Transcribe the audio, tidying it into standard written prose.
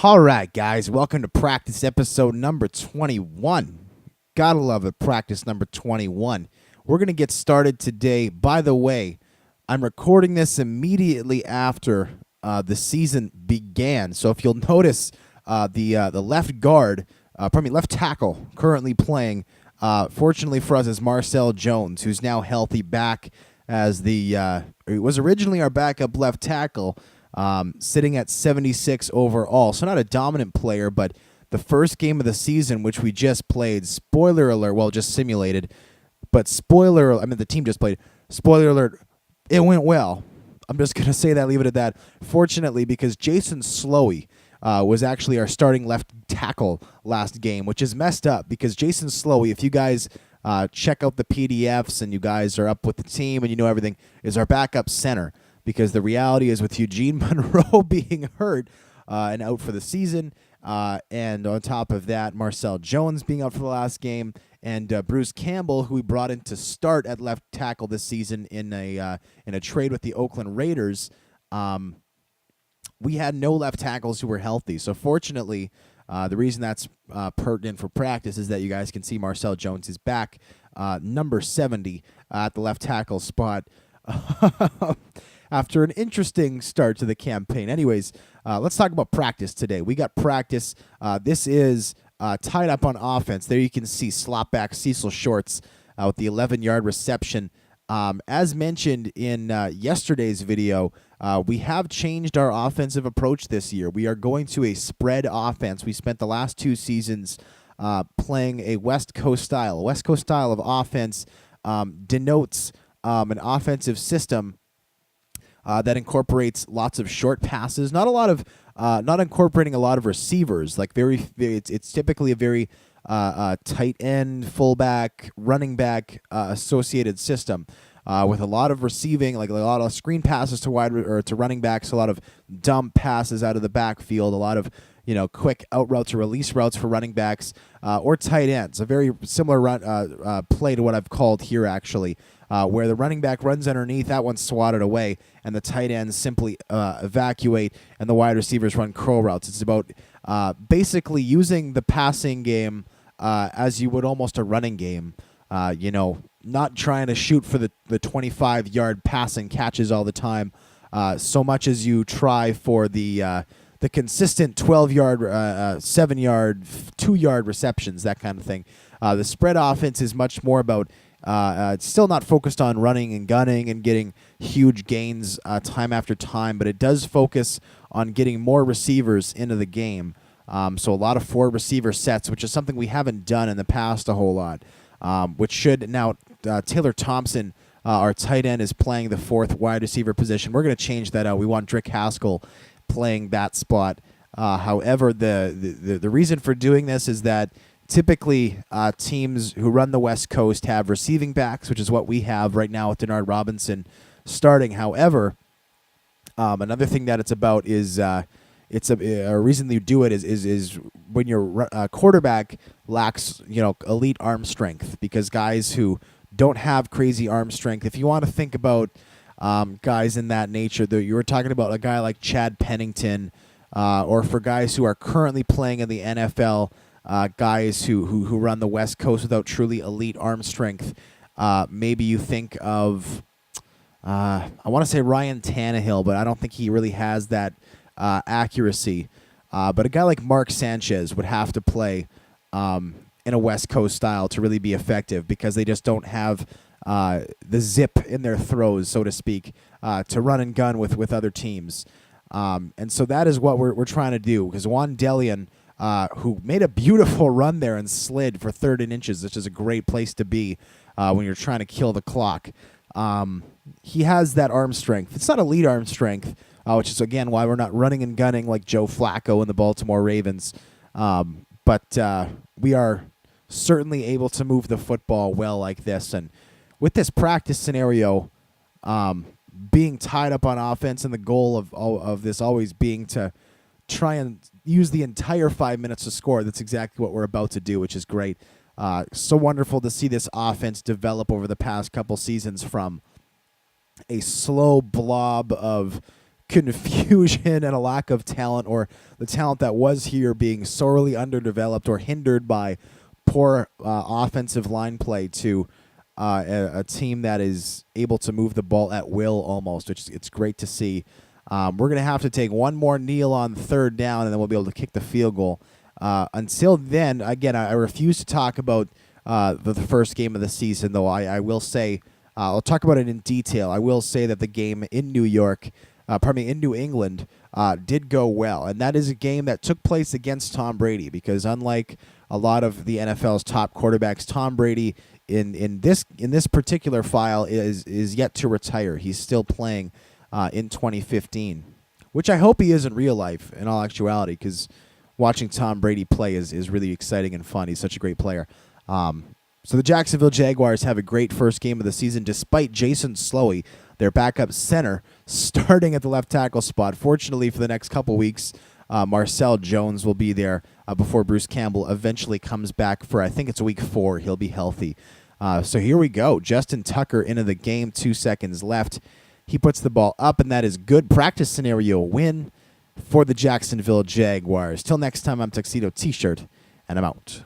All right, guys, welcome to practice episode number 21. Gotta love it, practice number 21. We're going to get started today. By the way, I'm recording this immediately after the season began. So if you'll notice, the left tackle currently playing, fortunately for us, is Marcel Jones, who's now healthy back as he was originally our backup left tackle. Sitting at 76 overall. So not a dominant player, but the first game of the season, which we just played, spoiler alert, well, just simulated, but the team just played. Spoiler alert, it went well. I'm just going to say that, leave it at that. Fortunately, because Jason Slowey was actually our starting left tackle last game, which is messed up because Jason Slowey, if you guys check out the PDFs and you guys are up with the team and you know everything, is our backup center. Because the reality is with Eugene Monroe being hurt and out for the season, and on top of that, Marcel Jones being out for the last game, and Bruce Campbell, who we brought in to start at left tackle this season in a trade with the Oakland Raiders, we had no left tackles who were healthy. So fortunately, the reason that's pertinent for practice is that you guys can see Marcel Jones is back, number 70 at the left tackle spot. After an interesting start to the campaign. Anyways, let's talk about practice today. We got practice. This is tied up on offense. There you can see slot back Cecil Shorts with the 11-yard reception. As mentioned in yesterday's video, we have changed our offensive approach this year. We are going to a spread offense. We spent the last two seasons playing a West Coast style. A West Coast style of offense denotes an offensive system that incorporates lots of short passes, not incorporating a lot of receivers. It's typically a very tight end, fullback, running back associated system with a lot of receiving, like a lot of screen passes to running backs, a lot of dump passes out of the backfield, a lot of quick out routes or release routes for running backs or tight ends. A very similar play to what I've called here actually. Where the running back runs underneath, that one's swatted away, and the tight ends simply evacuate, and the wide receivers run curl routes. It's about basically using the passing game as you would almost a running game. Not trying to shoot for the 25-yard passing catches all the time, so much as you try for the consistent 12-yard, 7-yard, 2-yard receptions, that kind of thing. The spread offense is much more about it's still not focused on running and gunning and getting huge gains time after time, but it does focus on getting more receivers into the game. So a lot of 4 receiver sets, which is something we haven't done in the past a whole lot, which should now Taylor Thompson, our tight end, is playing the 4th wide receiver position. We're going to change that out. We want Drick Haskell playing that spot. However, the reason for doing this is that typically, teams who run the West Coast have receiving backs, which is what we have right now with Denard Robinson starting. However, another thing that it's about is it's a reason you do it is when your quarterback lacks elite arm strength, because guys who don't have crazy arm strength, if you want to think about guys in that nature, you were talking about a guy like Chad Pennington, or for guys who are currently playing in the NFL. Guys who run the West Coast without truly elite arm strength. Maybe you think of, I want to say Ryan Tannehill, but I don't think he really has that accuracy. But a guy like Mark Sanchez would have to play in a West Coast style to really be effective, because they just don't have the zip in their throws, so to speak, to run and gun with other teams. And so that is what we're trying to do, because Juan Delian, who made a beautiful run there and slid for 3rd and inches, which is a great place to be when you're trying to kill the clock. He has that arm strength. It's not elite arm strength, which is, again, why we're not running and gunning like Joe Flacco and the Baltimore Ravens. But we are certainly able to move the football well like this. And with this practice scenario being tied up on offense, and the goal of this always being to try and use the entire 5 minutes to score. That's exactly what we're about to do, which is great. So wonderful to see this offense develop over the past couple seasons from a slow blob of confusion and a lack of talent, or the talent that was here being sorely underdeveloped or hindered by poor offensive line play, to a team that is able to move the ball at will almost, which it's great to see. We're going to have to take one more kneel on third down, and then we'll be able to kick the field goal. Until then, again, I refuse to talk about the first game of the season, though I will say, I'll talk about it in detail. I will say that the game in New England, did go well. And that is a game that took place against Tom Brady, because unlike a lot of the NFL's top quarterbacks, Tom Brady in this particular file is yet to retire. He's still playing in 2015, which I hope he is in real life, in all actuality, because watching Tom Brady play is really exciting and fun. He's such a great player. So the Jacksonville Jaguars have a great first game of the season, despite Jason Slowey, their backup center, starting at the left tackle spot. Fortunately, for the next couple weeks, Marcel Jones will be there before Bruce Campbell eventually comes back for, I think it's week 4. He'll be healthy. So here we go. Justin Tucker into the game, 2 seconds left. He puts the ball up, and that is good practice scenario win for the Jacksonville Jaguars. Till next time, I'm Tuxedo T-Shirt, and I'm out.